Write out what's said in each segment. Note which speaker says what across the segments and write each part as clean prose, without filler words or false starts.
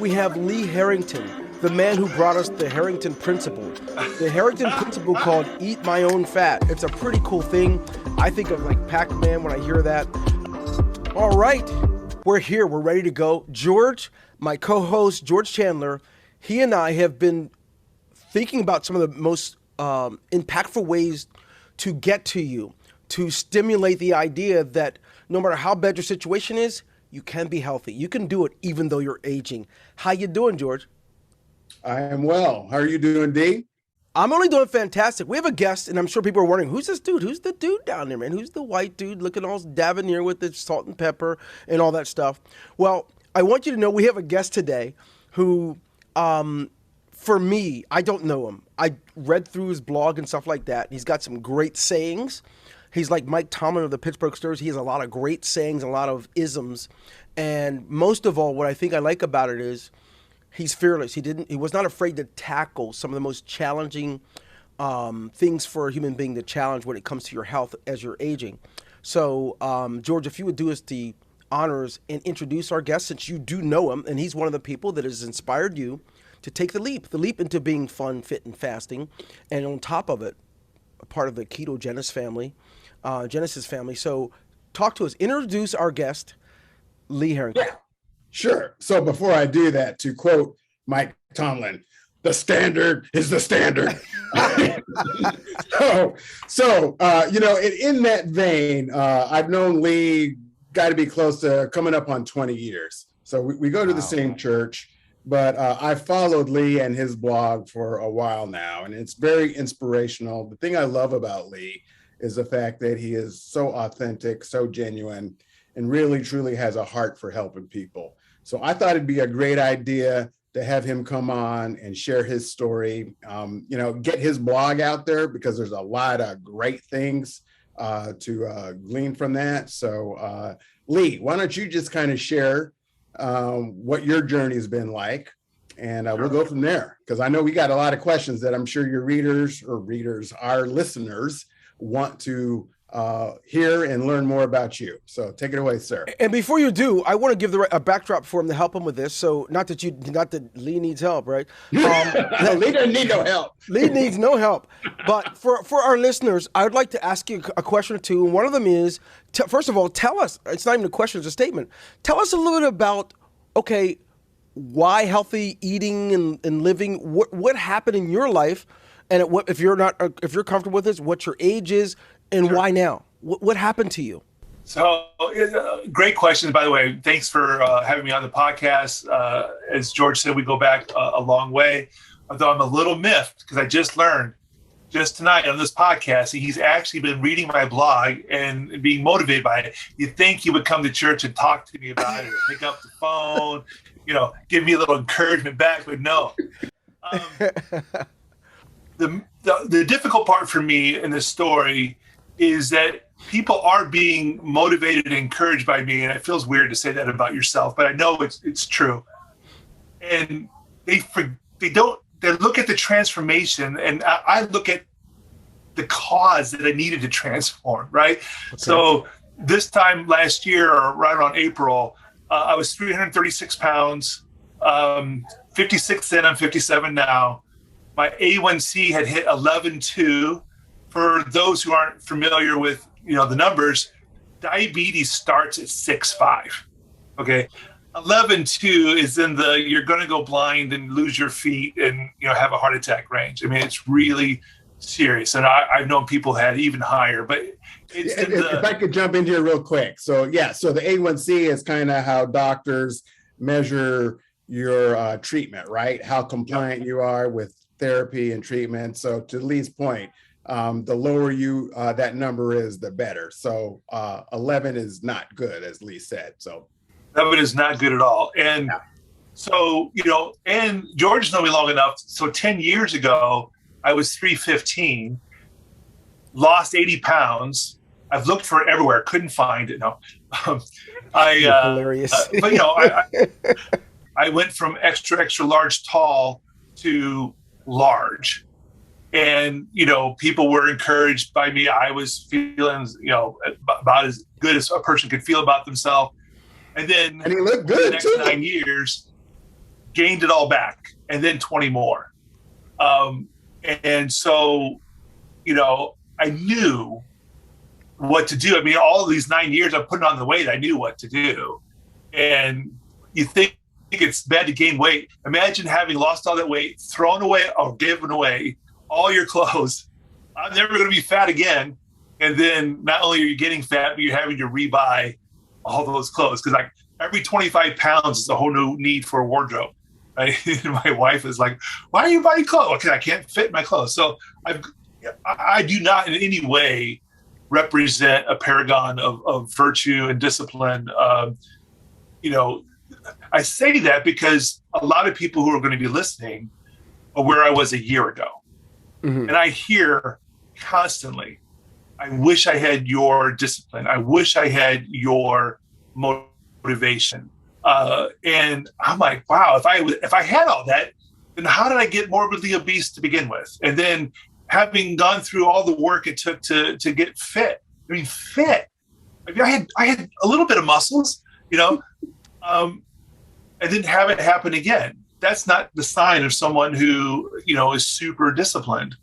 Speaker 1: we have Lee Harrington, the man who brought us the Harrington Principle. The Harrington Principle called Eat My Own Fat. It's a pretty cool thing. I think of like Pac-Man when I hear that. All right, we're here. We're ready to go. George, my co-host, George Chandler, he and I have been thinking about some of the most impactful ways to get to you, to stimulate the idea that no matter how bad your situation is, you can be healthy. You can do it even though you're aging. How you doing, George?
Speaker 2: I am well. How are you doing, D?
Speaker 1: I'm only doing fantastic. We have a guest, and I'm sure people are wondering, who's this dude? Who's the dude down there, man? Who's the white dude looking all debonair with the salt and pepper and all that stuff? Well, I want you to know we have a guest today who, for me, I don't know him. I read through his blog and stuff like that. He's got some great sayings. He's like Mike Tomlin of the Pittsburgh Steelers. He has a lot of great sayings, a lot of isms. And most of all, what I think I like about it is he's fearless. He was not afraid to tackle some of the most challenging things for a human being to challenge when it comes to your health as you're aging. So, George, if you would do us the honors and introduce our guest, since you do know him, and he's one of the people that has inspired you to take the leap into being fun, fit, and fasting. And on top of it, a part of the ketogenesis family. So talk to us. Introduce our guest, Lee Harrington.
Speaker 2: Yeah, sure. So before I do that, to quote Mike Tomlin, the standard is the standard. In that vein, I've known Lee, got to be close to coming up on 20 years. So we go to the same church, but I followed Lee and his blog for a while now, and it's very inspirational. The thing I love about Lee is the fact that he is so authentic, so genuine, and really, truly has a heart for helping people. So I thought it'd be a great idea to have him come on and share his story, get his blog out there, because there's a lot of great things to glean from that. So Lee, why don't you just kind of share what your journey has been like, and we'll go from there, because I know we got a lot of questions that I'm sure your our listeners want to hear and learn more about you. So take it away, sir.
Speaker 1: And before you do, I want to give a backdrop for him to help him with this. So not that Lee needs help, right?
Speaker 2: Lee doesn't need no help.
Speaker 1: Lee needs no help. But for our listeners, I would like to ask you a question or two. And one of them is, first of all, tell us, it's not even a question, it's a statement. Tell us a little bit about, okay, why healthy eating and living, what happened in your life, and if you're comfortable with this, what your age is, and why now? What happened to you?
Speaker 3: So, great questions, by the way. Thanks for having me on the podcast. As George said, we go back a long way. Although I'm a little miffed, because I just learned just tonight on this podcast, he's actually been reading my blog and being motivated by it. You'd think he would come to church and talk to me about it, or pick up the phone, give me a little encouragement back, but no. The difficult part for me in this story is that people are being motivated and encouraged by me, and it feels weird to say that about yourself, but I know it's true. And they look at the transformation, and I look at the cause that I needed to transform, right? Okay. So this time last year, or right around April, I was 336 pounds, 56 then, I'm 57 now. My A1C had hit 11.2. For those who aren't familiar with, the numbers, diabetes starts at 6.5. Okay. 11.2 is in you're going to go blind and lose your feet and, have a heart attack range. I mean, it's really serious. And I've known people had even higher, but
Speaker 2: if I could jump in here real quick. So the A1C is kind of how doctors measure your treatment, right? How compliant you are with therapy and treatment. So to Lee's point, the lower that number is, the better. So 11 is not good, as Lee said. So
Speaker 3: 11 is not good at all. And so, and George known me long enough. So 10 years ago, I was 315, lost 80 pounds. I've looked for it everywhere, couldn't find it. No,
Speaker 1: hilarious.
Speaker 3: But I went from extra large tall to large. And, people were encouraged by me. I was feeling, about as good as a person could feel about themselves. And then
Speaker 2: he looked good,
Speaker 3: the next 9 years, gained it all back, and then 20 more. And so, I knew what to do. I mean, all of these 9 years of putting on the weight, I knew what to do. And you think it's bad to gain weight. Imagine having lost all that weight, thrown away or given away all your clothes. I'm never going to be fat again. And then not only are you getting fat, but you're having to rebuy all those clothes. Because like every 25 pounds is a whole new need for a wardrobe. Right? My wife is like, why are you buying clothes? Because I can't fit my clothes. So I do not in any way represent a paragon of virtue and discipline. I say that because a lot of people who are going to be listening are where I was a year ago. Mm-hmm. And I hear constantly, I wish I had your discipline. I wish I had your motivation. And I'm like, wow, if I had all that, then how did I get morbidly obese to begin with? And then having gone through all the work it took to get fit. I mean, fit. I mean, I had a little bit of muscles, I didn't have it happen again. That's not the sign of someone who, is super disciplined.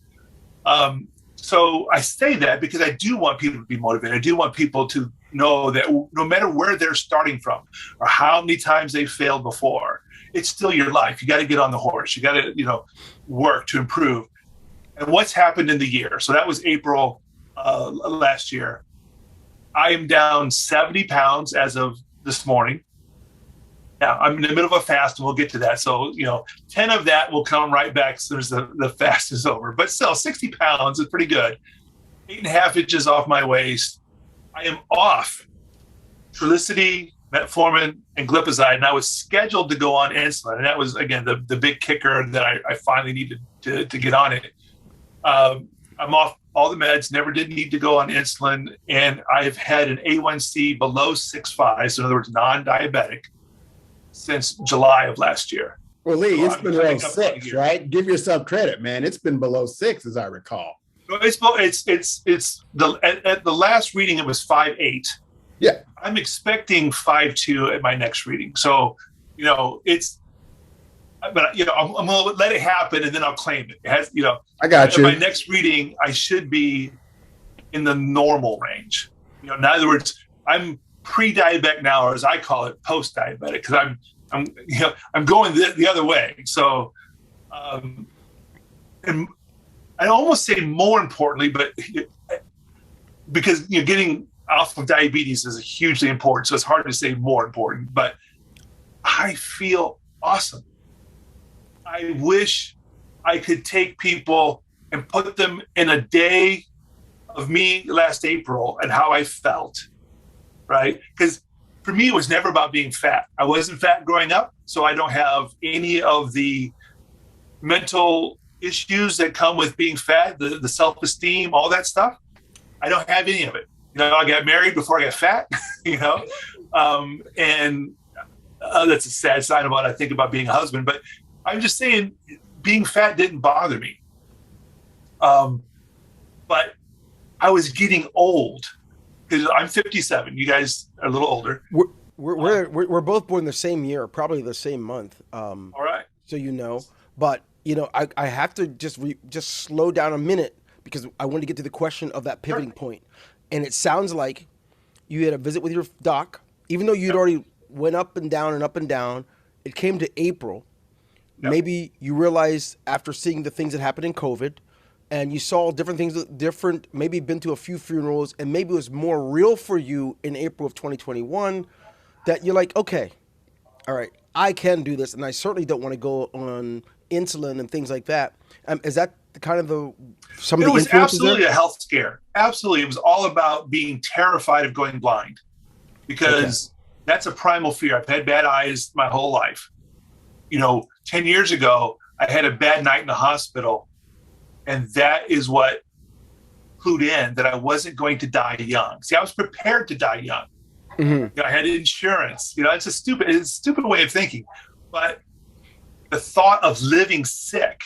Speaker 3: So I say that because I do want people to be motivated. I do want people to know that no matter where they're starting from or how many times they failed before, it's still your life. You got to get on the horse. You got to, work to improve. And what's happened in the year? So that was April last year. I am down 70 pounds as of this morning. Now, I'm in the middle of a fast, and we'll get to that. So, 10 of that will come right back as soon as the fast is over. But still, 60 pounds is pretty good. 8.5 inches off my waist. I am off Trulicity, metformin, and glipizide, and I was scheduled to go on insulin. And that was, again, the big kicker that I finally needed to get on it. I'm off all the meds, never did need to go on insulin, and I've had an A1C below 6.5, so in other words, non-diabetic, since July of last year.
Speaker 2: Well, Lee, it's been below 6, right? Give yourself credit, man. It's been below 6, as I recall.
Speaker 3: At the last reading, it was 5.8.
Speaker 2: Yeah.
Speaker 3: I'm expecting 5.2 at my next reading. So, I'm going to let it happen, and then I'll claim it. It has,
Speaker 2: I got you.
Speaker 3: At my next reading, I should be in the normal range. In other words, I'm pre-diabetic now, or as I call it, post-diabetic, because I'm going the other way. So, and I almost say more importantly, but because getting off of diabetes is hugely important, so it's hard to say more important. But I feel awesome. I wish I could take people and put them in a day of me last April and how I felt. Right? Because for me, it was never about being fat. I wasn't fat growing up, so I don't have any of the mental issues that come with being fat, the self-esteem, all that stuff. I don't have any of it. I got married before I got fat, and that's a sad sign of what I think about being a husband. But I'm just saying, being fat didn't bother me. But I was getting old. Because I'm 57. You guys are a little older.
Speaker 1: We're both born the same year, probably the same month.
Speaker 3: All right.
Speaker 1: So but I have to just slow down a minute because I want to get to the question of that pivoting point. And it sounds like you had a visit with your doc, even though you'd already went up and down and up and down. It came to April. Yep. Maybe you realized after seeing the things that happened in COVID, and you saw different things, maybe been to a few funerals, and maybe it was more real for you in April of 2021 that you're like, okay, all right, I can do this, and I certainly don't want to go on insulin and things like that. Is that kind of some of the influences there? It was
Speaker 3: absolutely a health scare. Absolutely. It was all about being terrified of going blind because that's a primal fear. I've had bad eyes my whole life. 10 years ago, I had a bad night in the hospital. And that is what clued in that I wasn't going to die young. See, I was prepared to die young. Mm-hmm. I had insurance. It's a stupid way of thinking. But the thought of living sick,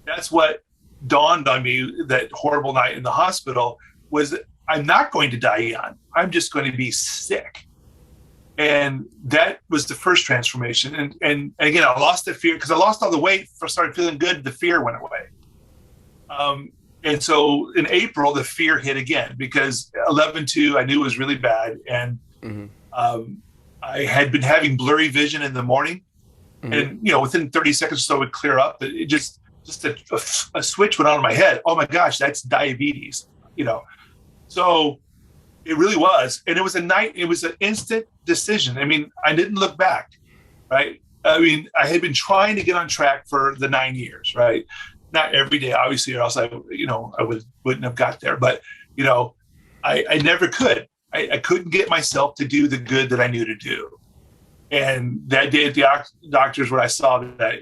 Speaker 3: that's what dawned on me that horrible night in the hospital was that I'm not going to die young. I'm just going to be sick. And that was the first transformation. And again, I lost the fear because I lost all the weight. I started feeling good. The fear went away. And so in April, the fear hit again because 11/2 I knew was really bad. And I had been having blurry vision in the morning. And, within 30 seconds or so it would clear up. It just a switch went on in my head. Oh my gosh, that's diabetes, So it really was. And it was an instant decision. I mean, I didn't look back, right? I mean, I had been trying to get on track for the 9 years, right? Not every day, obviously, or else I wouldn't have got there. But, I never could. I couldn't get myself to do the good that I knew to do. And that day at the doctor's when I saw that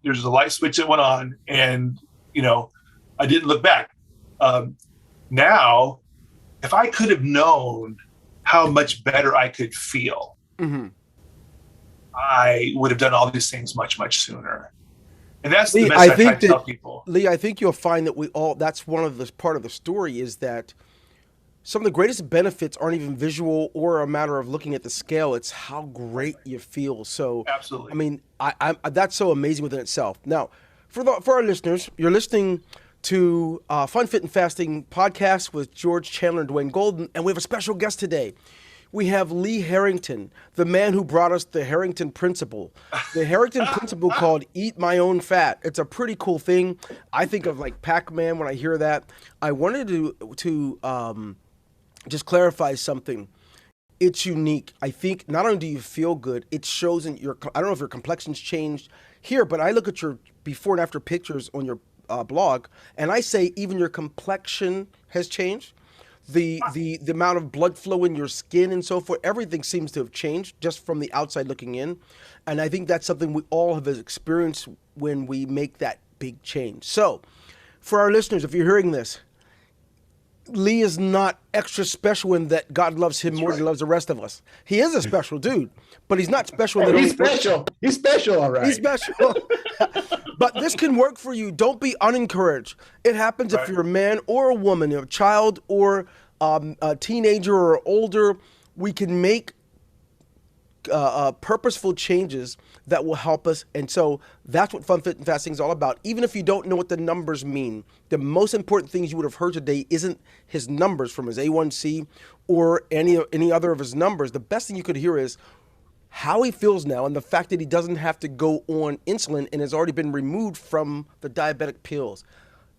Speaker 3: there's a light switch that went on and, I didn't look back. Now, if I could have known how much better I could feel, I would have done all these things much, much sooner. And that's the message I try to tell people.
Speaker 1: Lee, I think you'll find that that's one of the part of the story is that some of the greatest benefits aren't even visual or a matter of looking at the scale. It's how great you feel. So,
Speaker 3: absolutely.
Speaker 1: I mean, I that's so amazing within itself. Now, for our listeners, you're listening to Fun, Fit, and Fasting podcast with George Chandler and Dwayne Golden, and we have a special guest today. We have Lee Harrington, the man who brought us the Harrington Principle. The Harrington Principle called Eat My Own Fat. It's a pretty cool thing. I think of like Pac-Man when I hear that. I wanted to just clarify something. It's unique. I think not only do you feel good, it shows in your, I don't know if your complexion's changed here, but I look at your before and after pictures on your blog, and I say even your complexion has changed. The amount of blood flow in your skin and so forth, everything seems to have changed just from the outside looking in. And I think that's something we all have experienced when we make that big change. So for our listeners, if you're hearing this, Lee is not extra special in that God loves him more than he loves the rest of us. He is a special dude, but he's not special.
Speaker 2: He's special. He's special, all right.
Speaker 1: He's special. But this can work for you. Don't be unencouraged. It happens if you're a man or a woman, a child or a teenager or older. We can make purposeful changes that will help us. And so that's what Fun, Fit, and Fasting is all about. Even if you don't know what the numbers mean, the most important things you would have heard today isn't his numbers from his A1C or any other of his numbers. The best thing you could hear is how he feels now and the fact that he doesn't have to go on insulin and has already been removed from the diabetic pills.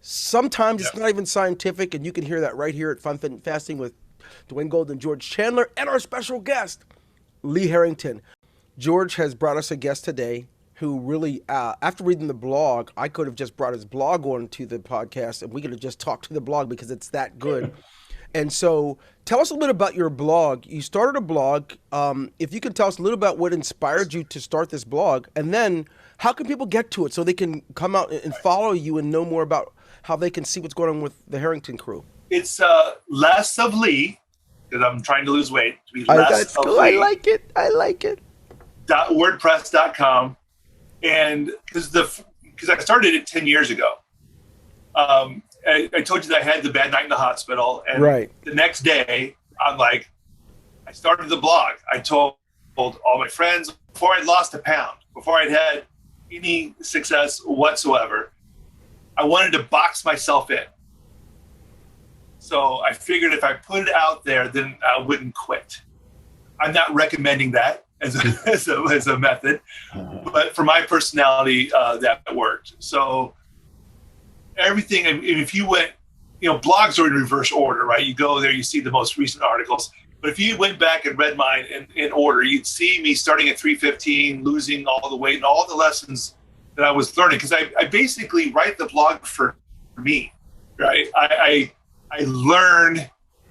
Speaker 1: Sometimes it's not even scientific, and you can hear that right here at Fun, Fit, and Fasting with Dwayne Gold and George Chandler and our special guest, Lee Harrington. George has brought us a guest today who really, after reading the blog, I could have just brought his blog on to the podcast and we could have just talked to the blog because it's that good. And so tell us a little bit about your blog. You started a blog. If you can tell us a little about what inspired you to start this blog, and then how can people get to it so they can come out and follow you and know more about how they can see what's going on with the Harrington crew?
Speaker 3: It's less of Lee, because I'm trying to lose weight. To be less of Lee.
Speaker 1: I like it. I like it.
Speaker 3: .wordpress.com, and because I started it 10 years ago. I told you that I had the bad night in the hospital, and the next day I started the blog. I told all my friends before I'd lost a pound, before I'd had any success whatsoever, I wanted to box myself in. So I figured if I put it out there, then I wouldn't quit. I'm not recommending that as a method, but for my personality, that worked. So everything, and if you went, blogs are in reverse order, right? You go there, you see the most recent articles. But if you went back and read mine in order, you'd see me starting at 315, losing all the weight and all the lessons that I was learning. Because I basically write the blog for me, right? I learn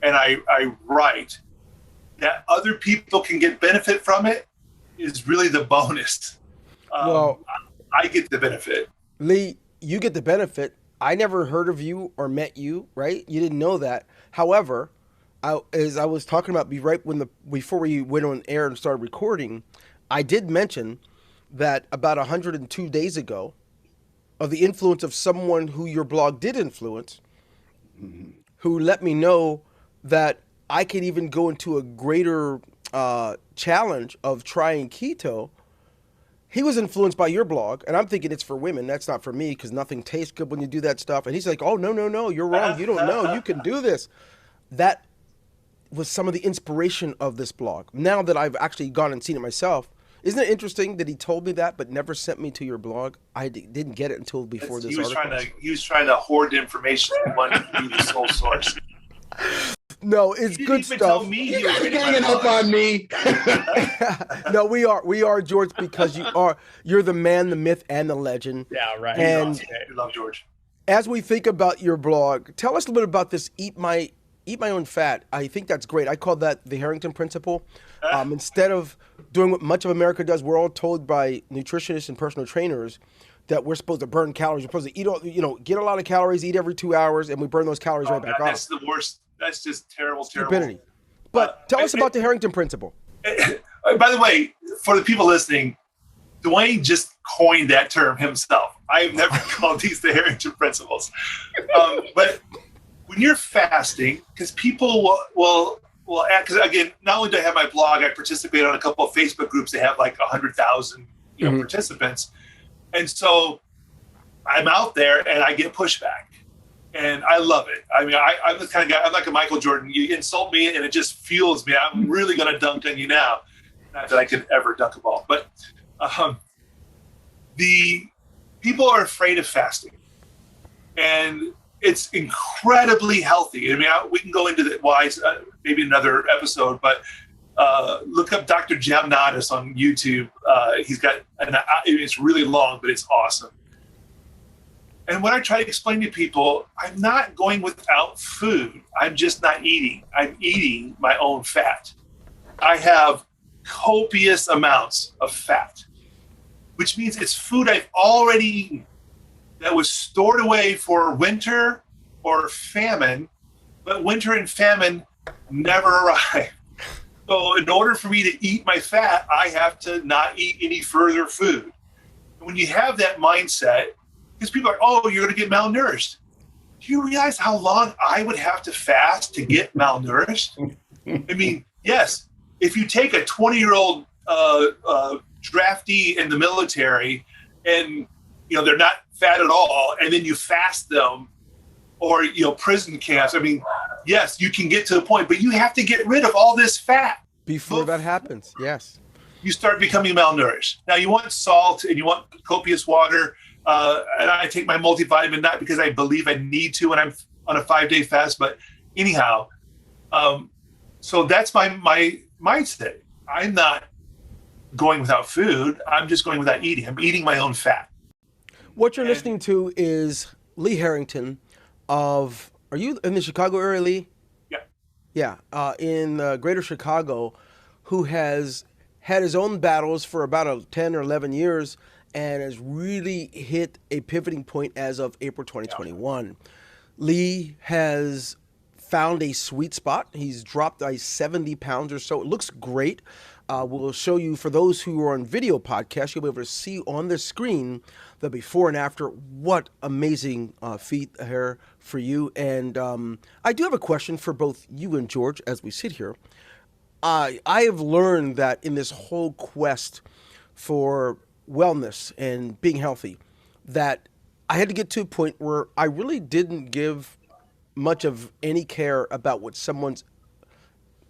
Speaker 3: and I write. That other people can get benefit from it is really the bonus. Well, I get the benefit.
Speaker 1: Lee, you get the benefit. I never heard of you or met you, right? You didn't know that. However, as I was talking about before we went on air and started recording, I did mention that about 102 days ago, of the influence of someone who your blog did influence, who let me know that I could even go into a greater challenge of trying keto, he was influenced by your blog, and I'm thinking it's for women. That's not for me because nothing tastes good when you do that stuff. And he's like, "Oh no, you're wrong. You don't know. You can do this." That was some of the inspiration of this blog. Now that I've actually gone and seen it myself, isn't it interesting that he told me that, but never sent me to your blog? I didn't get it until before this article.
Speaker 3: He was trying to hoard information. He wanted to be the sole source.
Speaker 1: No, it's
Speaker 3: He
Speaker 1: good
Speaker 3: didn't even
Speaker 1: stuff.
Speaker 3: tell me he was reading my
Speaker 2: Hanging up
Speaker 3: blog.
Speaker 2: on me.
Speaker 1: No, we are George, because you're the man, the myth, and the legend.
Speaker 4: Yeah, right.
Speaker 1: And
Speaker 3: We love George.
Speaker 1: as we think about your blog, tell us a little bit about this Eat My Own Fat. I think that's great. I call that the Harrington principle. Instead of doing what much of America does, we're all told by nutritionists and personal trainers that we're supposed to burn calories. We're supposed to eat, get a lot of calories, eat every 2 hours, and we burn those calories right back off.
Speaker 3: That's the worst. That's just terrible.
Speaker 1: Stupidity. But tell us about the Harrington principle.
Speaker 3: By the way, for the people listening, Dwayne just coined that term himself. I have never called these the Harrington principles. But when you're fasting, because people will act, because again, not only do I have my blog, I participate on a couple of Facebook groups that have like 100,000 participants. And so I'm out there and I get pushback. And I love it. I mean, I'm the kind of guy, I'm like a Michael Jordan. You insult me and it just fuels me. I'm really going to dunk on you now. Not that I could ever dunk a ball. But the people are afraid of fasting. And it's incredibly healthy. I mean, we can go into the whys, maybe another episode, but look up Dr. Jamnadas on YouTube. He's got, it's really long, but it's awesome. And when I try to explain to people, I'm not going without food. I'm just not eating. I'm eating my own fat. I have copious amounts of fat, which means it's food I've already eaten that was stored away for winter or famine, but winter and famine never arrive. So in order for me to eat my fat, I have to not eat any further food. And when you have that mindset, because people are, oh, you're going to get malnourished. Do you realize how long I would have to fast to get malnourished? I mean, yes, if you take a 20-year-old draftee in the military and, they're not fat at all, and then you fast them, or, prison camps, I mean, yes, you can get to the point, but you have to get rid of all this fat.
Speaker 1: Before that happens, yes.
Speaker 3: You start becoming malnourished. Now, you want salt and you want copious water, and I take my multivitamin, not because I believe I need to when I'm on a 5-day fast, but anyhow, so that's my mindset. I'm not going without food. I'm just going without eating. I'm eating my own fat.
Speaker 1: What you're listening to is Lee Harrington are you in the Chicago area, Lee? Yeah. Yeah, in greater Chicago, who has had his own battles for about 10 or 11 years and has really hit a pivoting point as of April 2021. Lee has found a sweet spot. He's dropped 70 pounds or so. It looks great. We'll show you, for those who are on video podcast, you'll be able to see on the screen the before and after. What amazing feat here for you. And I do have a question for both you and George as we sit here. I have learned that in this whole quest for wellness and being healthy, that I had to get to a point where I really didn't give much of any care about what someone's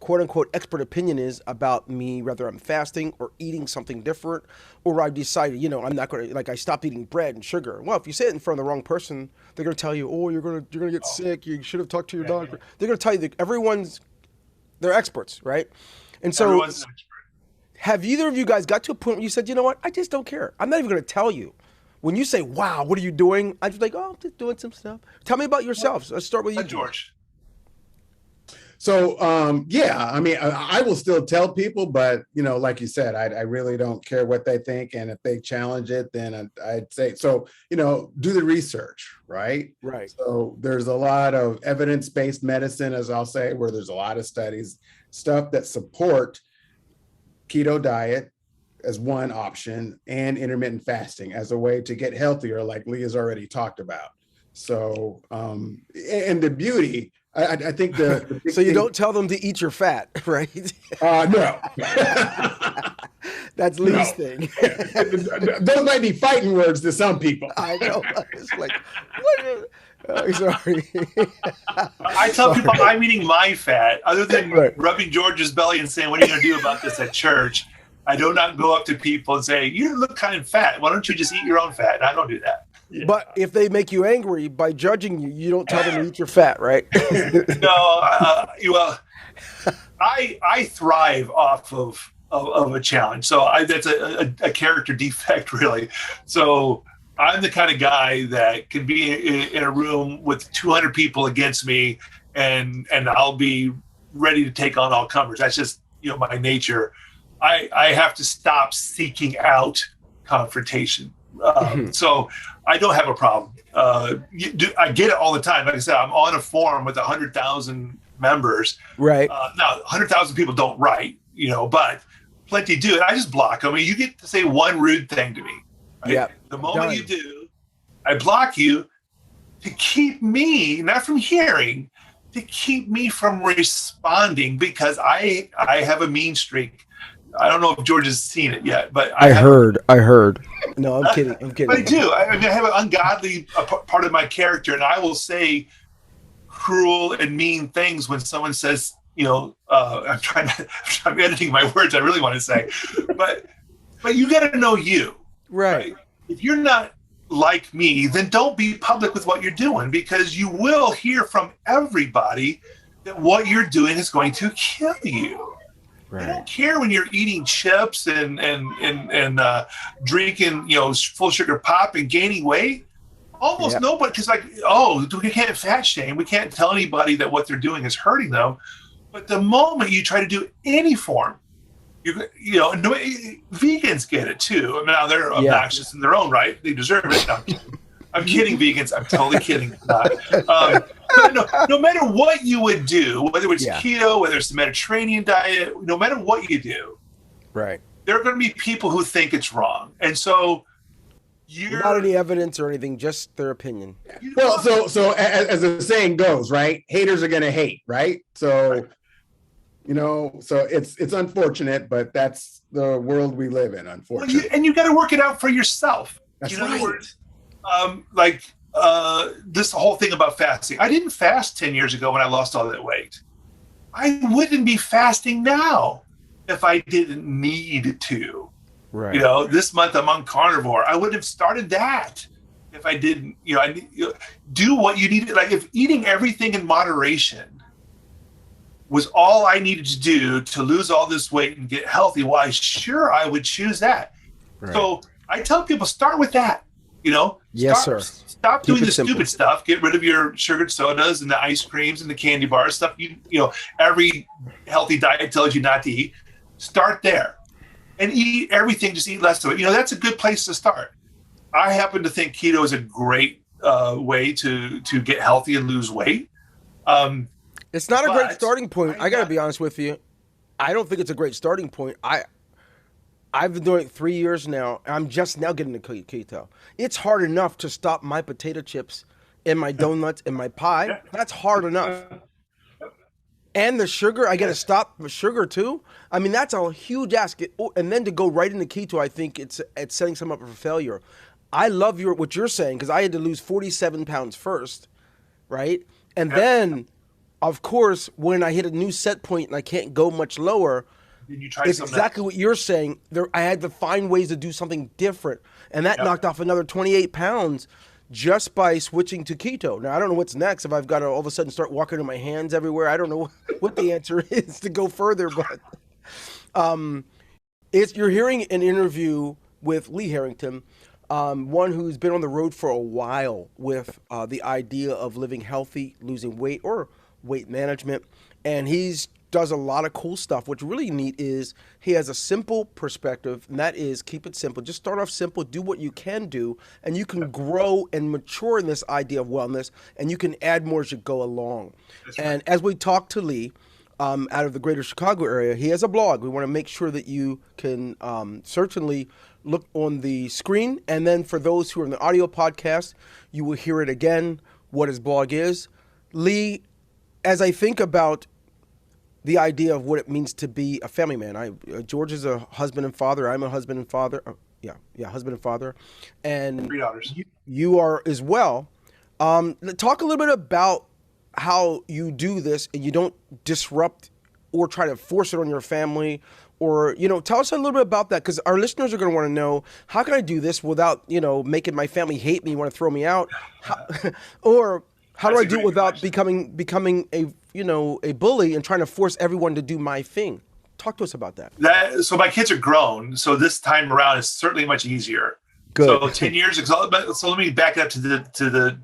Speaker 1: quote unquote expert opinion is about me, whether I'm fasting or eating something different, or I've decided, I'm not going to, I stopped eating bread and sugar. Well, if you say it in front of the wrong person, they're going to tell you, oh, you're going to get sick. You should have talked to your doctor. They're going to tell you that they're experts, right? And so
Speaker 3: Everyone's an expert.
Speaker 1: Have either of you guys got to a point where you said, you know what, I just don't care. I'm not even going to tell you. When you say, wow, what are you doing? I'm just like, oh, I'm just doing some stuff. Tell me about yourselves. Let's start with you,
Speaker 3: George.
Speaker 2: So, I mean, I will still tell people, but, like you said, I really don't care what they think. And if they challenge it, then I'd say, so, do the research, right?
Speaker 1: Right.
Speaker 2: So there's a lot of evidence-based medicine, as I'll say, where there's a lot of studies, stuff that support keto diet as one option and intermittent fasting as a way to get healthier, like Lee has already talked about. So, and the beauty I think the big
Speaker 1: So you
Speaker 2: thing-
Speaker 1: don't tell them to eat your fat, right?
Speaker 2: no.
Speaker 1: That's Lee's thing.
Speaker 2: Those might be fighting words to some people.
Speaker 1: I know. It's like, what? Sorry.
Speaker 3: I tell people I'm eating my fat. Other than
Speaker 1: Right.
Speaker 3: rubbing George's belly and saying, "What are you going to do about this at church?" I do not go up to people and say, "You look kind of fat. Why don't you just eat your own fat?" I don't do that.
Speaker 1: But if they make you angry by judging you, you don't tell them to eat your fat, right?
Speaker 3: No, well, I thrive off of a challenge. So that's a character defect, really. So I'm the kind of guy that can be in a room with 200 people against me, and I'll be ready to take on all comers. That's just my nature. I have to stop seeking out confrontation. So I don't have a problem. I get it all the time. Like I said, I'm on a forum with 100,000 members.
Speaker 1: Right.
Speaker 3: Now, 100,000 people don't write, but plenty do. And I just block them. I mean, you get to say one rude thing to me. Right?
Speaker 1: Yeah.
Speaker 3: The moment you do, I block you to keep me, not from hearing, to keep me from responding, because I have a mean streak. I don't know if George has seen it yet, but
Speaker 1: I heard. No, I'm kidding.
Speaker 3: But I do. I have an ungodly part of my character, and I will say cruel and mean things when someone says, I'm editing my words. I really want to say, but you got to know you,
Speaker 1: right?
Speaker 3: If you're not like me, then don't be public with what you're doing, because you will hear from everybody that what you're doing is going to kill you. Right. I don't care when you're eating chips and drinking, full sugar pop and gaining weight. Almost nobody, because we can't fat shame. We can't tell anybody that what they're doing is hurting them. But the moment you try to do any form, vegans get it too. I mean, now they're obnoxious in their own right. They deserve it. No, I'm kidding, vegans. I'm totally kidding. No matter what you would do, whether it's keto, whether it's the Mediterranean diet, no matter what you do,
Speaker 1: right,
Speaker 3: there are going to be people who think it's wrong, and so
Speaker 1: without any evidence or anything, just their opinion.
Speaker 2: Well, so as the saying goes, right? Haters are going to hate, right? So, so it's unfortunate, but that's the world we live in, unfortunately.
Speaker 3: And you got to work it out for yourself.
Speaker 2: That's
Speaker 3: in other
Speaker 2: right.
Speaker 3: words, this whole thing about fasting. I didn't fast 10 years ago when I lost all that weight. I wouldn't be fasting now if I didn't need to.
Speaker 1: Right.
Speaker 3: This month I'm on carnivore. I wouldn't have started that if I didn't, do what you needed. Like, if eating everything in moderation was all I needed to do to lose all this weight and get healthy, why, sure, I would choose that. Right. So I tell people, start with that.
Speaker 1: Yes, sir.
Speaker 3: Stop doing the stupid stuff. Get rid of your sugared sodas and the ice creams and the candy bars, stuff every healthy diet tells you not to eat. Start there and eat everything. Just eat less of it. That's a good place to start. I happen to think keto is a great way to get healthy and lose weight.
Speaker 1: It's not a great starting point. I got to be honest with you. I don't think it's a great starting point. I've been doing it 3 years now. I'm just now getting to keto. It's hard enough to stop my potato chips and my donuts and my pie. That's hard enough. And the sugar, I got to stop the sugar too. I mean, that's a huge ask. And then to go right into keto, I think it's setting some up for failure. I love what you're saying, because I had to lose 47 pounds first, right? And then, of course, when I hit a new set point and I can't go much lower, it's exactly what you're saying. I had to find ways to do something different. And that knocked off another 28 pounds just by switching to keto. Now, I don't know what's next. If I've got to all of a sudden start walking with my hands everywhere, I don't know what the answer is to go further. But you're hearing an interview with Lee Harrington, one who's been on the road for a while with the idea of living healthy, losing weight, or weight management. And he's does a lot of cool stuff. What's really neat is he has a simple perspective, and that is keep it simple. Just start off simple, do what you can do, and you can grow and mature in this idea of wellness, and you can add more as you go along. And as we talk to Lee out of the greater Chicago area, he has a blog. We want to make sure that you can certainly look on the screen, and then for those who are in the audio podcast, you will hear it again, what his blog is. Lee, as I think about the idea of what it means to be a family man, George is a husband and father. I'm a husband and father. Husband and father, and
Speaker 3: 3 daughters.
Speaker 1: you are as well. Talk a little bit about how you do this and you don't disrupt or try to force it on your family, or tell us a little bit about that, because our listeners are going to want to know, how can I do this without making my family hate me, want to throw me out, or how do I do it without becoming a bully and trying to force everyone to do my thing? Talk to us about that.
Speaker 3: So my kids are grown, so this time around is certainly much easier.
Speaker 1: Good.
Speaker 3: So 10 years ago, so let me back it up to the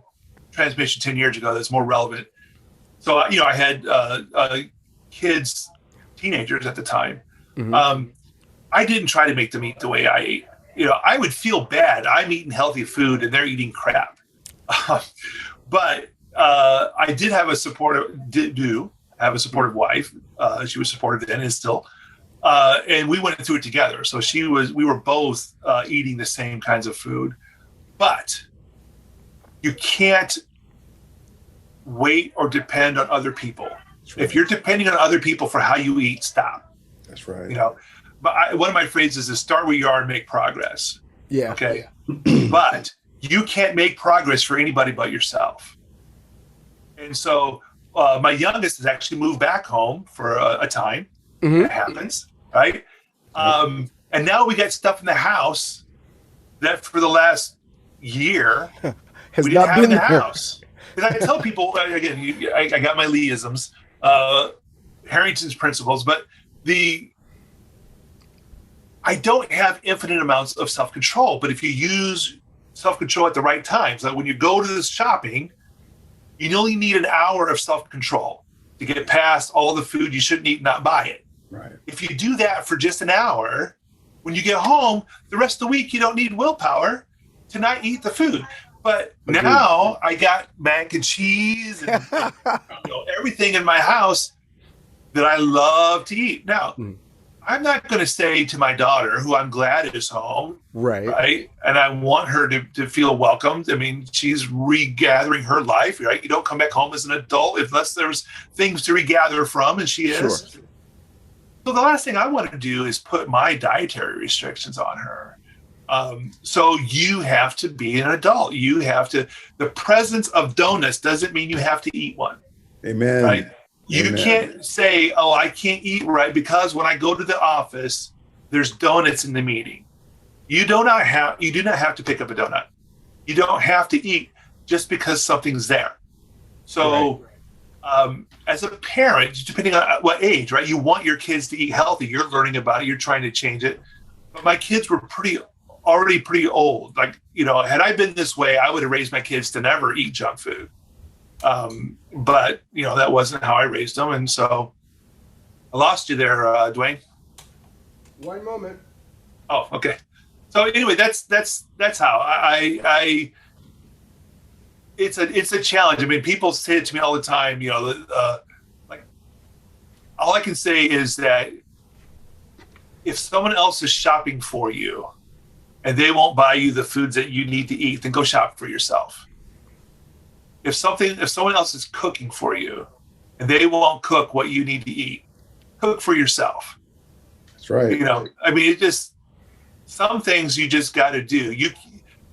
Speaker 3: transmission 10 years ago that's more relevant. So I had kids, teenagers at the time. Mm-hmm. I didn't try to make them eat the way I ate. I would feel bad. I'm eating healthy food and they're eating crap. But I did have a supportive wife. She was supportive then and still. And we went through it together. So we were both eating the same kinds of food. But you can't wait or depend on other people. Right. If you're depending on other people for how you eat, stop.
Speaker 2: That's right.
Speaker 3: But one of my phrases is start where you are and make progress.
Speaker 1: Yeah.
Speaker 3: Okay. Yeah. But you can't make progress for anybody but yourself. And so my youngest has actually moved back home for a time. Mm-hmm. It happens, right? And now we got stuff in the house that for the last year
Speaker 1: has
Speaker 3: we didn't
Speaker 1: not
Speaker 3: have in
Speaker 1: been
Speaker 3: the
Speaker 1: there.
Speaker 3: House. Because I tell people, again, I got my Lee-isms, Harrington's principles, but I don't have infinite amounts of self-control. But if you use self-control at the right times, like when you go to this shopping, you only need an hour of self-control to get past all the food you shouldn't eat and not buy it.
Speaker 2: Right.
Speaker 3: If you do that for just an hour, when you get home, the rest of the week, you don't need willpower to not eat the food. But now I got mac and cheese and everything in my house that I love to eat. Now, I'm not going to say to my daughter, who I'm glad is home, right? And I want her to feel welcomed. I mean, she's regathering her life, right? You don't come back home as an adult unless there's things to regather from, and she is. Sure. So the last thing I want to do is put my dietary restrictions on her. So you have to be an adult. You have to, the presence of donuts doesn't mean you have to eat one.
Speaker 2: Amen.
Speaker 3: Right? You
Speaker 2: Amen.
Speaker 3: can't say, oh, I can't eat right because when I go to the office, there's donuts in the meeting. You do not have to pick up a donut. You don't have to eat just because something's there. So as a parent, depending on what age, right, you want your kids to eat healthy. You're learning about it. You're trying to change it. But my kids were already pretty old. Like, had I been this way, I would have raised my kids to never eat junk food. But that wasn't how I raised them. And so I lost you there, Dwayne.
Speaker 1: One moment.
Speaker 3: Oh, okay. So anyway, that's how I it's a challenge. I mean, people say it to me all the time, like all I can say is that if someone else is shopping for you and they won't buy you the foods that you need to eat, then go shop for yourself. If someone else is cooking for you and they won't cook what you need to eat, cook for yourself.
Speaker 2: That's right.
Speaker 3: I mean, some things you just got to do. You're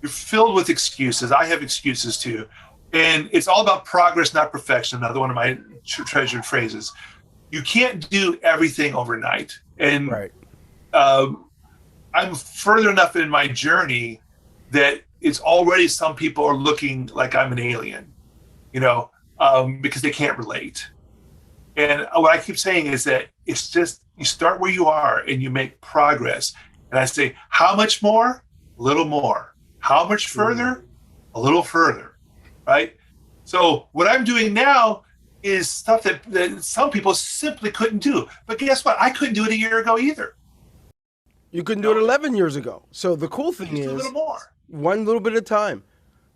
Speaker 3: filled with excuses. I have excuses too. And it's all about progress, not perfection. Another one of my treasured phrases. You can't do everything overnight. And I'm further enough in my journey that it's already some people are looking like I'm an alien, because they can't relate. And what I keep saying is that it's just, you start where you are and you make progress. And I say, how much more? A little more. How much further? A little further, right? So what I'm doing now is stuff that some people simply couldn't do. But guess what? I couldn't do it a year ago either.
Speaker 1: You couldn't do it 11 years ago. So the cool thing is,
Speaker 3: a little more.
Speaker 1: One little bit at a time.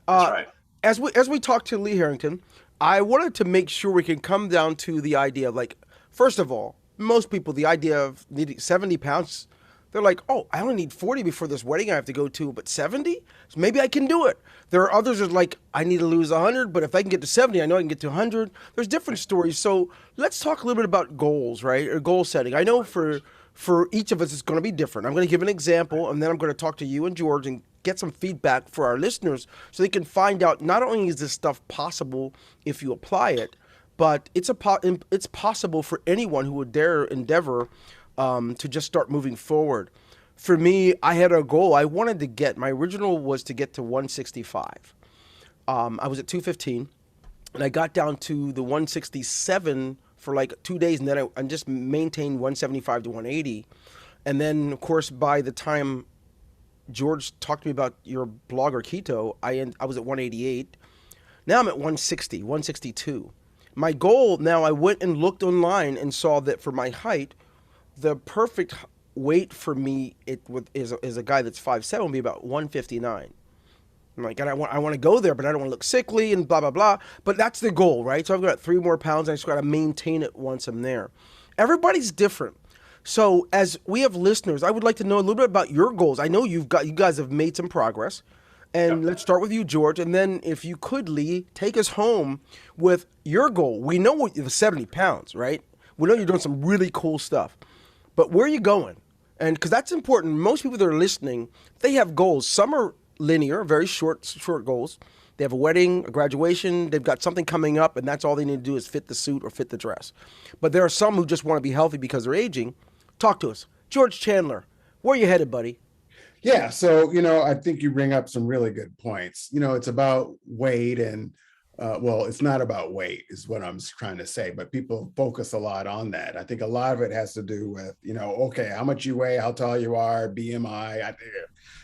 Speaker 3: That's right.
Speaker 1: As we talk to Lee Harrington, I wanted to make sure we can come down to the idea of, like, first of all, most people, the idea of needing 70 pounds They're like, oh, I only need 40 before this wedding I have to go to, but 70? So maybe I can do it. There are others that are like, I need to lose 100, but if I can get to 70, I know I can get to 100. There's different stories. So let's talk a little bit about goals, right? Or goal setting. I know for each of us, it's going to be different. I'm going to give an example, and then I'm going to talk to you and George and get some feedback for our listeners so they can find out not only is this stuff possible if you apply it, but it's possible for anyone who would dare endeavor to just start moving forward. For me, I had a goal. I wanted to get, my original was to get to 165. I was at 215, and I got down to the 167 for like 2 days, and then I just maintained 175 to 180. And then, of course, by the time George talked to me about your blog or keto, I was at 188. Now I'm at 160, 162. My goal now, I went and looked online and saw that for my height, the perfect weight for me is a guy that's 5'7", would be about 159. I'm like, and I want to go there, but I don't want to look sickly and blah, blah, blah. But that's the goal, right? So I've got 3 more pounds, and I just got to maintain it once I'm there. Everybody's different. So as we have listeners, I would like to know a little bit about your goals. I know you guys have made some progress. And let's start with you, George. And then if you could, Lee, take us home with your goal. We know what the 70 pounds, right? We know you're doing some really cool stuff. But where are you going? And because that's important. Most people that are listening, they have goals. Some are linear, very short goals. They have a wedding, a graduation. They've got something coming up, and that's all they need to do is fit the suit or fit the dress. But there are some who just want to be healthy because they're aging. Talk to us. George Chandler, where are you headed, buddy?
Speaker 2: Yeah. So, I think you bring up some really good points. It's about weight and, well, it's not about weight is what I'm trying to say, but people focus a lot on that. I think a lot of it has to do with, okay, how much you weigh, how tall you are, BMI.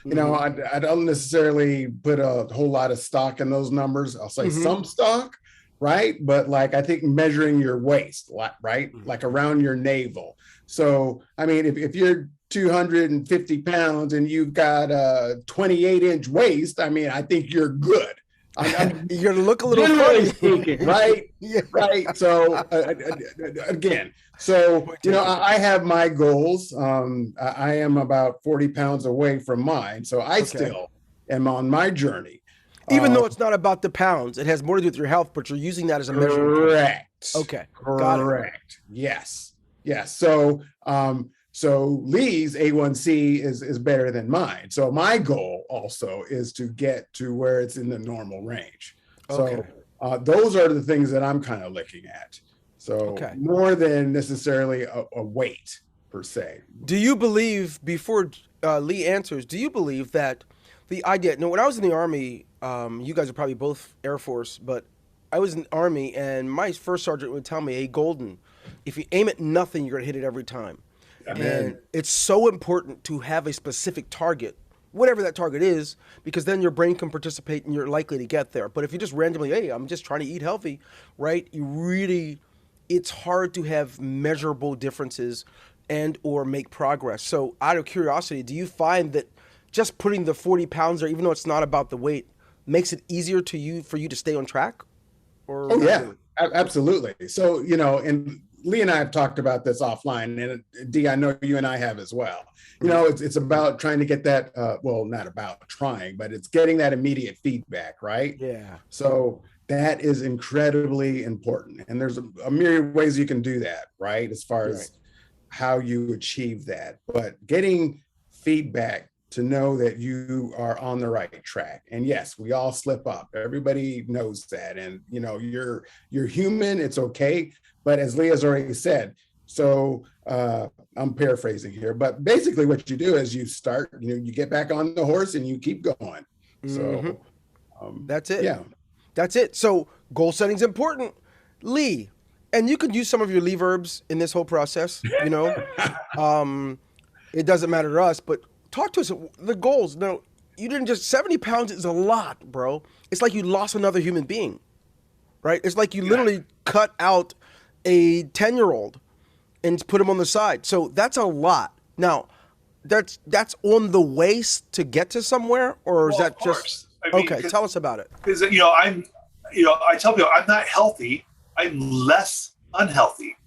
Speaker 2: I don't necessarily put a whole lot of stock in those numbers. I'll say some stock, right? But I think measuring your waist, right? Like around your navel. So, I mean, if you're 250 pounds and you've got a 28-inch waist, I mean, I think you're good.
Speaker 1: You're going to look a little funny.
Speaker 2: Speaking, right?
Speaker 1: Yeah.
Speaker 2: Right. So, again, I have my goals. I am about 40 pounds away from mine. So I still am on my journey.
Speaker 1: Even though it's not about the pounds, it has more to do with your health, but you're using that as a measurement.
Speaker 2: Correct.
Speaker 1: Okay.
Speaker 2: Correct. Yes. Yes. So Lee's A1C is better than mine. So my goal also is to get to where it's in the normal range.
Speaker 1: Okay.
Speaker 2: So those are the things that I'm kind of looking at. So more than necessarily a weight per se.
Speaker 1: Do you believe, before Lee answers, do you believe that the idea, when I was in the Army, you guys are probably both Air Force, but I was in the Army and my first sergeant would tell me, hey, Golden, if you aim at nothing, you're going to hit it every time. And it's so important to have a specific target, whatever that target is, because then your brain can participate and you're likely to get there. But if you just randomly, hey, I'm just trying to eat healthy, right? It's hard to have measurable differences and or make progress. So out of curiosity, do you find that just putting the 40 pounds there, even though it's not about the weight, makes it easier for you to stay on track? Or
Speaker 2: absolutely. So, and Lee and I have talked about this offline, and Dee, I know you and I have as well. It's about trying to get that, not about trying, but it's getting that immediate feedback, right?
Speaker 1: Yeah.
Speaker 2: So that is incredibly important. And there's a myriad of ways you can do that, right? As far as how you achieve that. But getting feedback to know that you are on the right track. And yes, we all slip up. Everybody knows that. And, you're human. It's okay. But as Leah has already said, so I'm paraphrasing here, but basically what you do is you start, you get back on the horse and you keep going. So
Speaker 1: that's it.
Speaker 2: Yeah.
Speaker 1: That's it. So goal setting is important. Lee, and you could use some of your Lee verbs in this whole process, it doesn't matter to us, but talk to us, the goals. No, you didn't 70 pounds is a lot, bro. It's like you lost another human being, right? It's like you literally cut out a 10-year-old and put him on the side. So that's a lot. Now, that's on the waist to get to somewhere, or is that just okay? Tell us about it.
Speaker 3: Because I tell people I'm not healthy. I'm less unhealthy.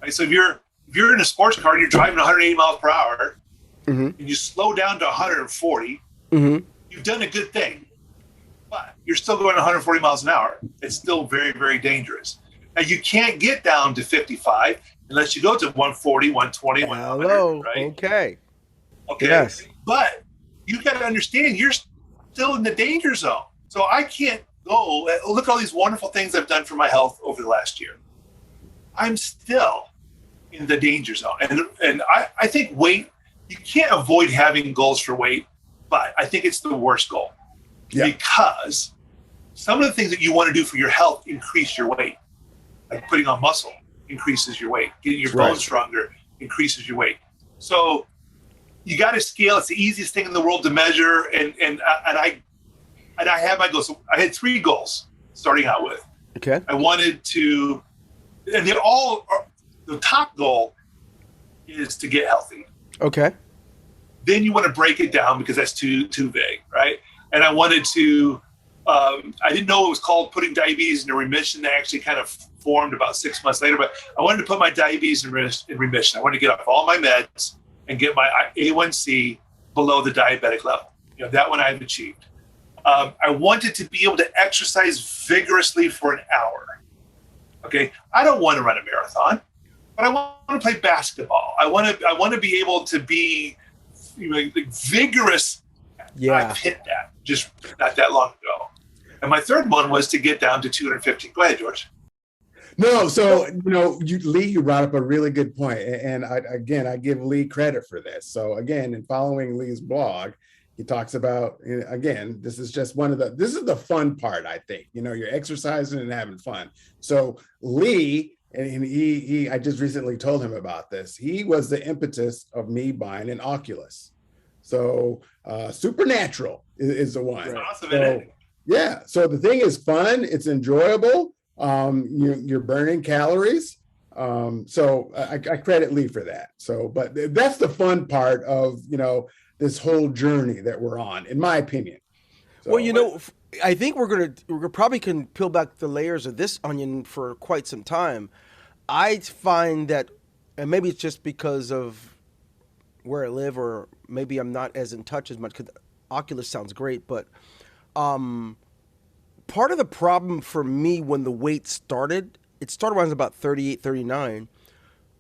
Speaker 3: Right? So if you're in a sports car and you're driving 180 miles per hour,
Speaker 1: Mm-hmm.
Speaker 3: and you slow down to 140,
Speaker 1: Mm-hmm.
Speaker 3: you've done a good thing. But you're still going 140 miles an hour. It's still very, very dangerous. Now, you can't get down to 55 unless you go to 140, 120, 100,
Speaker 1: Hello.
Speaker 3: right?
Speaker 1: Okay.
Speaker 3: Okay.
Speaker 1: Yes.
Speaker 3: But you got to understand you're still in the danger zone. So I can't go, look at all these wonderful things I've done for my health over the last year. I'm still in the danger zone. And I think weight, you can't avoid having goals for weight, but I think it's the worst goal. Yeah. Because some of the things that you want to do for your health increase your weight. Like putting on muscle increases your weight. Getting your bones stronger increases your weight. So you got to scale. It's the easiest thing in the world to measure. And I have my goals. So I had 3 goals starting out with.
Speaker 1: Okay.
Speaker 3: I wanted to, and they're all, the top goal is to get healthy.
Speaker 1: Okay.
Speaker 3: Then you want to break it down because that's too vague, right? And I wanted to, I didn't know it was called putting diabetes into remission. That actually kind of formed about 6 months later, but I wanted to put my diabetes in remission. I wanted to get off all my meds and get my A1C below the diabetic level. You know, that one I've achieved. I wanted to be able to exercise vigorously for an hour. Okay. I don't want to run a marathon, but I want to play basketball. I want to be able to be vigorous.
Speaker 1: Yeah.
Speaker 3: I've hit that just not that long ago. And my third one was to get down to 215. Go ahead, George.
Speaker 2: No, so, Lee, you brought up a really good point. And I give Lee credit for this. So again, in following Lee's blog, he talks about, again, this is the fun part, I think, you're exercising and having fun. So Lee, and I just recently told him about this. He was the impetus of me buying an Oculus. So Supernatural is the one.
Speaker 3: Awesome,
Speaker 2: so, yeah. So the thing is fun. It's enjoyable. You're burning calories. So I credit Lee for that. So, but that's the fun part of, this whole journey that we're on, in my opinion. So,
Speaker 1: well, I think we're probably can peel back the layers of this onion for quite some time. I find that, and maybe it's just because of where I live, or maybe I'm not as in touch as much, because Oculus sounds great, but part of the problem for me when the weight started, it started when I was about 38, 39.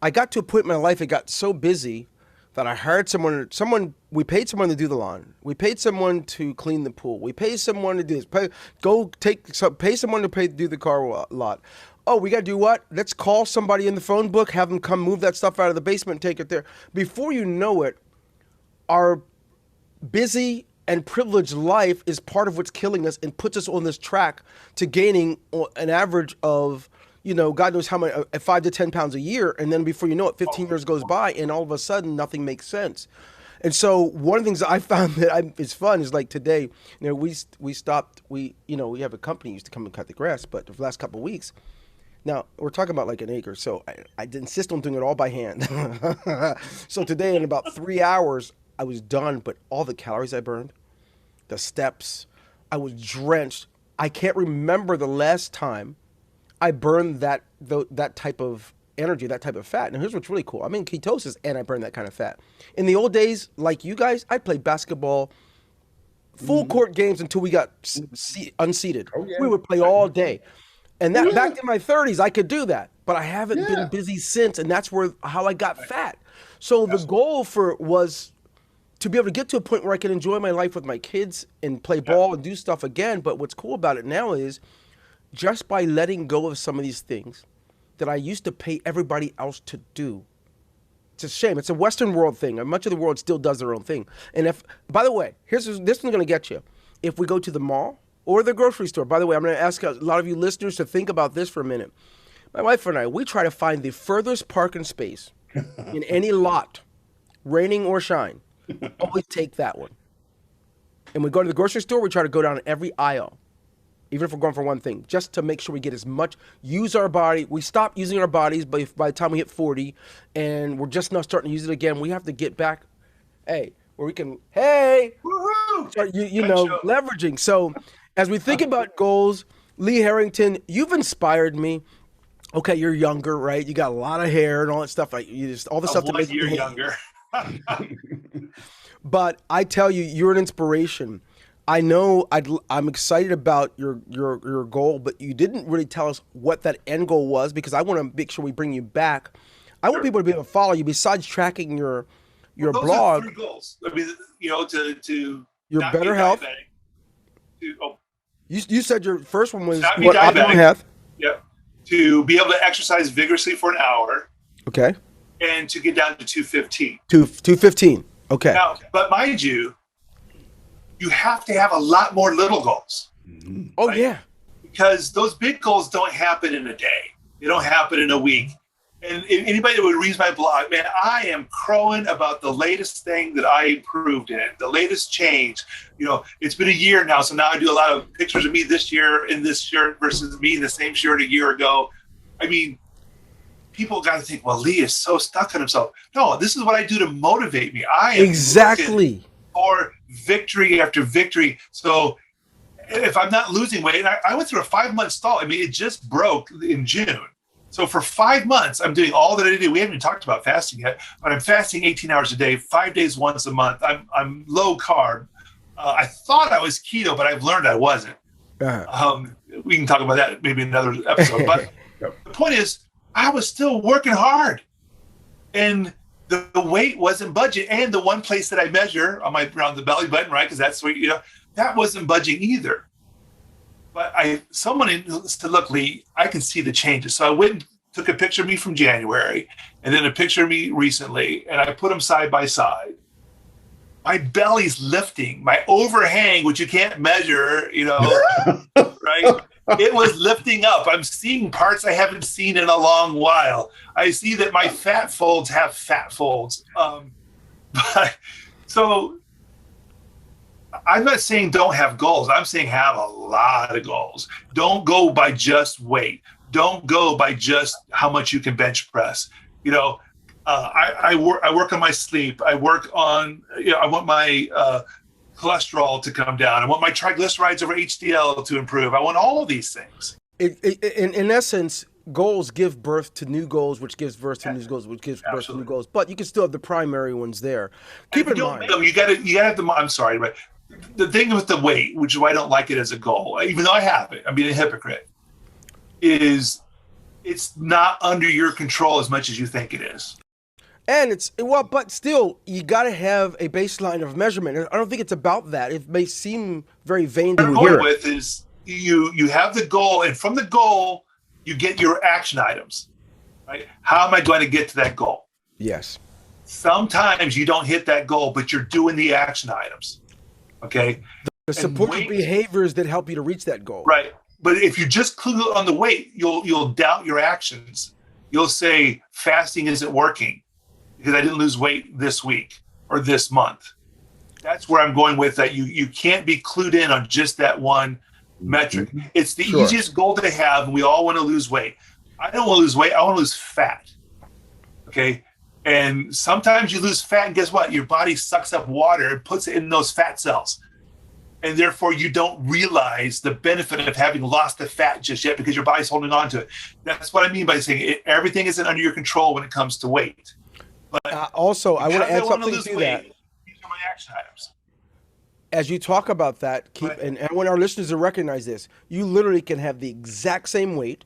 Speaker 1: I got to a point in my life, it got so busy that I hired we paid someone to do the lawn. We paid someone to clean the pool. We paid someone to do this. Pay someone to do the car lot. Oh, we got to do what? Let's call somebody in the phone book, have them come move that stuff out of the basement and take it there. Before you know it, our busy and privileged life is part of what's killing us and puts us on this track to gaining an average of, God knows how many, 5 to 10 pounds a year. And then before you know it, 15 years goes by and all of a sudden nothing makes sense. And so one of the things that I found that is fun is like today, we stopped, we have a company used to come and cut the grass, but for the last couple of weeks, now we're talking about like an acre. So I insist on doing it all by hand. So today in about 3 hours, I was done, but all the calories I burned, the steps, I was drenched. I can't remember the last time I burned that type of energy, that type of fat. And here's what's really cool. I'm in ketosis and I burn that kind of fat. In the old days, like you guys, I played basketball, full court games until we got unseated. Oh, yeah. We would play all day. And that back in my 30s, I could do that. But I haven't been busy since, and that's how I got fat. So the goal was to be able to get to a point where I can enjoy my life with my kids and play ball and do stuff again. But what's cool about it now is just by letting go of some of these things that I used to pay everybody else to do. It's a shame. It's a Western world thing. And much of the world still does their own thing. And by the way, this one's going to get you. If we go to the mall or the grocery store, by the way, I'm going to ask a lot of you listeners to think about this for a minute. My wife and I, we try to find the furthest parking space in any lot, raining or shine. Always take that one. And we go to the grocery store, we try to go down every aisle, even if we're going for one thing, just to make sure we get as much, use our body. We stop using our bodies by the time we hit 40, and we're just not starting to use it again. We have to get back, where we can, start, leveraging. So as we think about goals, Lee Harrington, you've inspired me. Okay, you're younger, right? You got a lot of hair and all that stuff. Like all the stuff that makes
Speaker 3: you younger.
Speaker 1: But I tell you, you're an inspiration. I know I'm excited about your goal, but you didn't really tell us what that end goal was because I want to make sure we bring you back. I want
Speaker 3: Sure.
Speaker 1: people to be able to follow you besides tracking your
Speaker 3: Those are
Speaker 1: blog,
Speaker 3: three goals. I mean, to
Speaker 1: your
Speaker 3: not be
Speaker 1: better health.
Speaker 3: diabetic,
Speaker 1: You said your first one was
Speaker 3: not be
Speaker 1: what optimum
Speaker 3: diabetic.
Speaker 1: health.
Speaker 3: Yeah. To be able to exercise vigorously for an hour
Speaker 1: Okay.
Speaker 3: and to get down to 215.
Speaker 1: 215. Okay.
Speaker 3: Now, but mind you, you have to have a lot more little goals.
Speaker 1: Oh
Speaker 3: right?
Speaker 1: yeah.
Speaker 3: Because those big goals don't happen in a day. They don't happen in a week. And if anybody that would read my blog, man, I am crowing about the latest thing that I improved in, the latest change. It's been a year now, so now I do a lot of pictures of me this year in this shirt versus me in the same shirt a year ago. I mean, people got to think, well, Lee is so stuck on himself. No, this is what I do to motivate me. I am
Speaker 1: Exactly.
Speaker 3: for victory after victory. So if I'm not losing weight, and I went through a 5-month stall. I mean, it just broke in June. So for 5 months, I'm doing all that I do. We haven't even talked about fasting yet, but I'm fasting 18 hours a day, 5 days once a month. I'm low carb. I thought I was keto, but I've learned I wasn't. We can talk about that maybe in another episode. But the point is, I was still working hard, and the weight wasn't budging. And the one place that I measure around the belly button, right? Because that's where that wasn't budging either. But someone to look, Lee, I can see the changes. So I went and took a picture of me from January and then a picture of me recently, and I put them side by side. My belly's lifting, my overhang, which you can't measure, right? It was lifting up. I'm seeing parts I haven't seen in a long while. I see that my fat folds have fat folds. So I'm not saying don't have goals. I'm saying have a lot of goals. Don't go by just weight. Don't go by just how much you can bench press. I work on my sleep. I work on, I want my cholesterol to come down. I want my triglycerides over HDL to improve. I want all of these things.
Speaker 1: In essence, goals give birth to new goals, which gives birth to new goals, which gives birth to new goals. But you can still have the primary ones there. Keep in mind.
Speaker 3: You got to have them. I'm sorry, but the thing with the weight, which is why I don't like it as a goal, even though I have it, I'm being a hypocrite, is it's not under your control as much as you think it is.
Speaker 1: And but still, you got to have a baseline of measurement. I don't think it's about that. It may seem very vain to hear.
Speaker 3: What I'm going with is you have the goal, and from the goal, you get your action items, right? How am I going to get to that goal?
Speaker 1: Yes.
Speaker 3: Sometimes you don't hit that goal, but you're doing the action items, okay?
Speaker 1: The supportive behaviors that help you to reach that goal.
Speaker 3: Right. But if you just clue on the weight, you'll doubt your actions. You'll say fasting isn't working because I didn't lose weight this week or this month. That's where I'm going with that. You can't be clued in on just that one metric. It's the easiest goal to have, and we all want to lose weight. I don't want to lose weight. I want to lose fat. Okay. And sometimes you lose fat, and guess what? Your body sucks up water and puts it in those fat cells. And therefore, you don't realize the benefit of having lost the fat just yet because your body's holding on to it. That's what I mean by saying everything isn't under your control when it comes to weight. But
Speaker 1: also, I want to add something to that.
Speaker 3: These are my action items.
Speaker 1: As you talk about that, and I want our listeners to recognize this, you literally can have the exact same weight,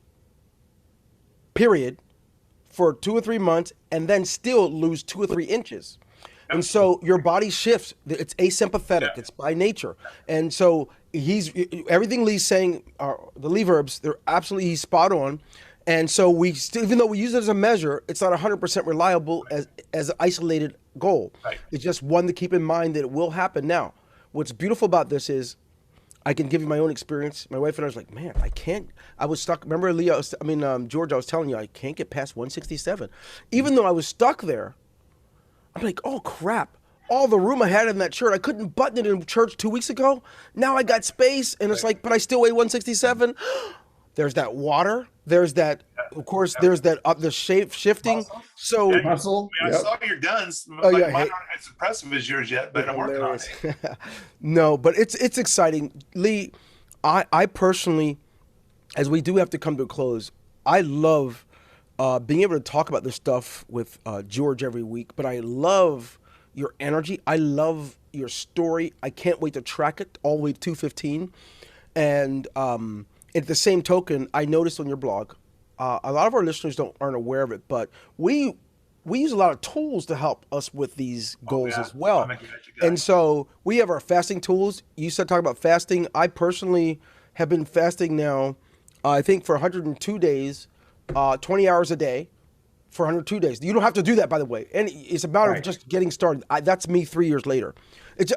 Speaker 1: period, for 2 or 3 months, and then still lose 2 or 3 inches. And so your body shifts. It's asympathetic. It's by nature. And so everything Lee's saying, the Lee verbs, he's spot on. And so even though we use it as a measure, it's not 100% reliable as an isolated goal.
Speaker 3: Right.
Speaker 1: It's just one to keep in mind that it will happen. Now, what's beautiful about this is I can give you my own experience. My wife and I was like, man, I was stuck. Remember, George, I was telling you, I can't get past 167. Even though I was stuck there, I'm like, oh, crap. All the room I had in that shirt, I couldn't button it in church 2 weeks ago. Now I got space, and it's like, but I still weigh 167. There's that water. There's that, of course, there's that the shape shifting.
Speaker 2: Muscle.
Speaker 1: So
Speaker 2: Muscle.
Speaker 3: I saw your guns.
Speaker 1: Oh,
Speaker 3: Mine
Speaker 1: yeah,
Speaker 3: aren't as impressive as yours yet, but I'm working on it.
Speaker 1: No, but it's exciting. Lee, I personally, as we do have to come to a close, I love being able to talk about this stuff with George every week. But I love your energy. I love your story. I can't wait to track it all the way to 215. And at the same token, I noticed on your blog, a lot of our listeners aren't aware of it, but we use a lot of tools to help us with these goals as well. And so we have our fasting tools. You said talk about fasting. I personally have been fasting now, I think for 102 days, 20 hours a day for 102 days. You don't have to do that, by the way. And it's a matter of just getting started. That's me 3 years later.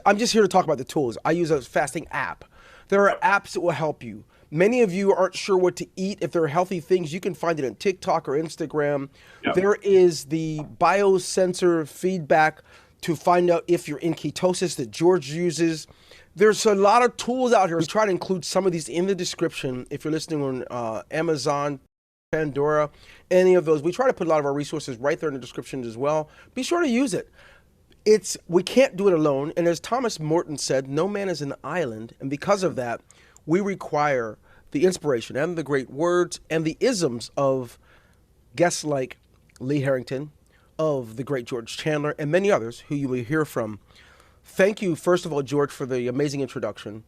Speaker 1: I'm just here to talk about the tools. I use a fasting app. There are apps that will help you. Many of you aren't sure what to eat. If there are healthy things, you can find it on TikTok or Instagram. Yep. There is the biosensor feedback to find out if you're in ketosis that George uses. There's a lot of tools out here. We try to include some of these in the description. If you're listening on Amazon, Pandora, any of those, we try to put a lot of our resources right there in the description as well. Be sure to use it. We can't do it alone. And as Thomas Morton said, no man is an island. And because of that, we require the inspiration and the great words and the isms of guests like Lee Harrington, of the great George Chandler, and many others who you will hear from. Thank you, first of all, George, for the amazing introduction.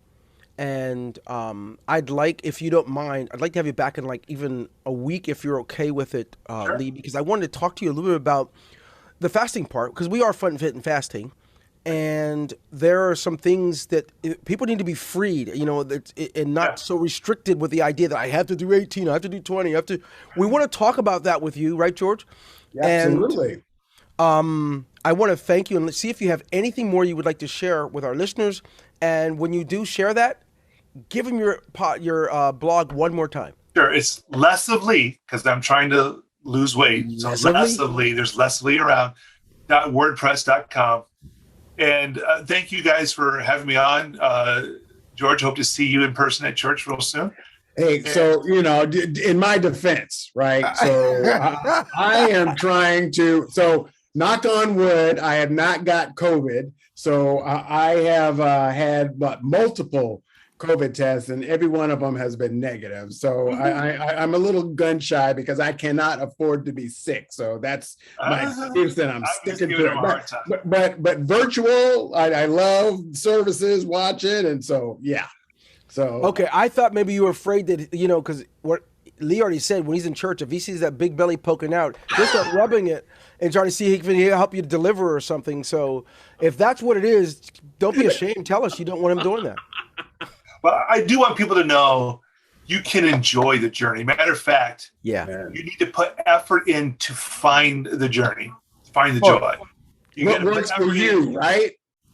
Speaker 1: And I'd like, if you don't mind, I'd like to have you back in like even a week if you're okay with it, sure. Lee, because I wanted to talk to you a little bit about the fasting part, because we are fun, fit, and fasting. And there are some things that people need to be freed, and not so restricted with the idea that I have to do 18, I have to do 20, we want to talk about that with you, right, George?
Speaker 2: Yeah, absolutely.
Speaker 1: And I want to thank you, and let's see if you have anything more you would like to share with our listeners. And when you do share that, give them your blog one more time.
Speaker 3: Sure, it's Less of Lee, because I'm trying to lose weight. So Less of Lee, there's Less of Lee around, .wordpress.com. And thank you guys for having me on. George, hope to see you in person at church real soon.
Speaker 2: Hey, so, in my defense, right? So I am trying to, knock on wood, I have not got COVID. So I have had multiple COVID tests, and every one of them has been negative. So I'm a little gun shy because I cannot afford to be sick. So that's my excuse, and I'm sticking to it. But virtual, I love services, watch it, and so yeah. So
Speaker 1: okay, I thought maybe you were afraid that because what Lee already said, when he's in church, if he sees that big belly poking out, he'll start rubbing it and trying to see if he can help you deliver or something. So if that's what it is, don't be ashamed. Tell us you don't want him doing that.
Speaker 3: Well, I do want people to know you can enjoy the journey. Matter of fact,
Speaker 1: you
Speaker 3: need to put effort in to find the journey, find the joy.
Speaker 2: What works for you, right?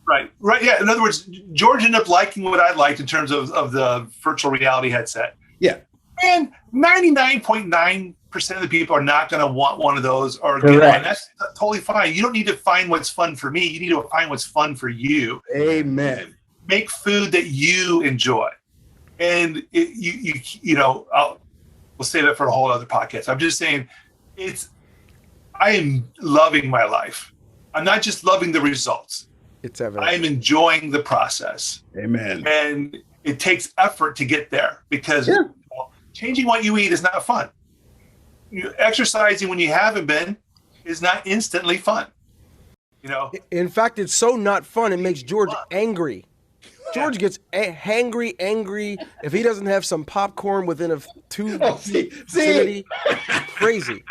Speaker 3: Right. Yeah. In other words, George ended up liking what I liked in terms of the virtual reality headset.
Speaker 2: Yeah.
Speaker 3: And 99.9% of the people are not going to want one of those or get one. That's totally fine. You don't need to find what's fun for me. You need to find what's fun for you.
Speaker 2: Amen.
Speaker 3: Make food that you enjoy. And we'll save it for a whole other podcast. I'm just saying I am loving my life. I'm not just loving the results.
Speaker 1: It's evident.
Speaker 3: I'm enjoying the process.
Speaker 2: Amen.
Speaker 3: And it takes effort to get there because changing what you eat is not fun. Exercising when you haven't been is not instantly fun.
Speaker 1: In fact, it's so not fun, it makes George angry. George gets angry if he doesn't have some popcorn within a vicinity. Crazy.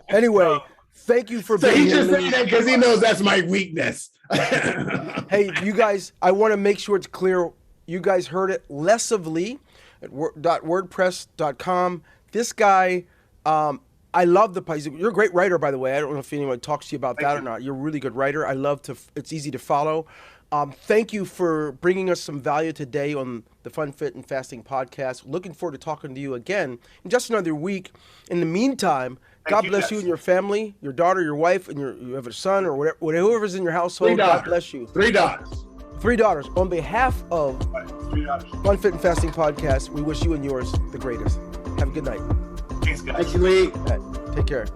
Speaker 1: Anyway, thank you for being here.
Speaker 2: He's just saying that because he knows that's my weakness.
Speaker 1: Hey, you guys, I want to make sure it's clear. You guys heard it. Less of Lee at .wordpress.com. This guy, I love the place. You're a great writer, by the way. I don't know if anyone talks to you about that or not. You're a really good writer. It's easy to follow. Thank you for bringing us some value today on the Fun, Fit, and Fasting podcast. Looking forward to talking to you again in just another week. In the meantime, God bless you and your family, your daughter, your wife, and you have a son or whoever's in your household. God bless you.
Speaker 2: 3 daughters.
Speaker 1: 3 daughters. On behalf of Fun, Fit, and Fasting podcast, we wish you and yours the greatest. Have a good night.
Speaker 3: Thanks, guys.
Speaker 2: Thank you, Lee.
Speaker 1: Right, take care.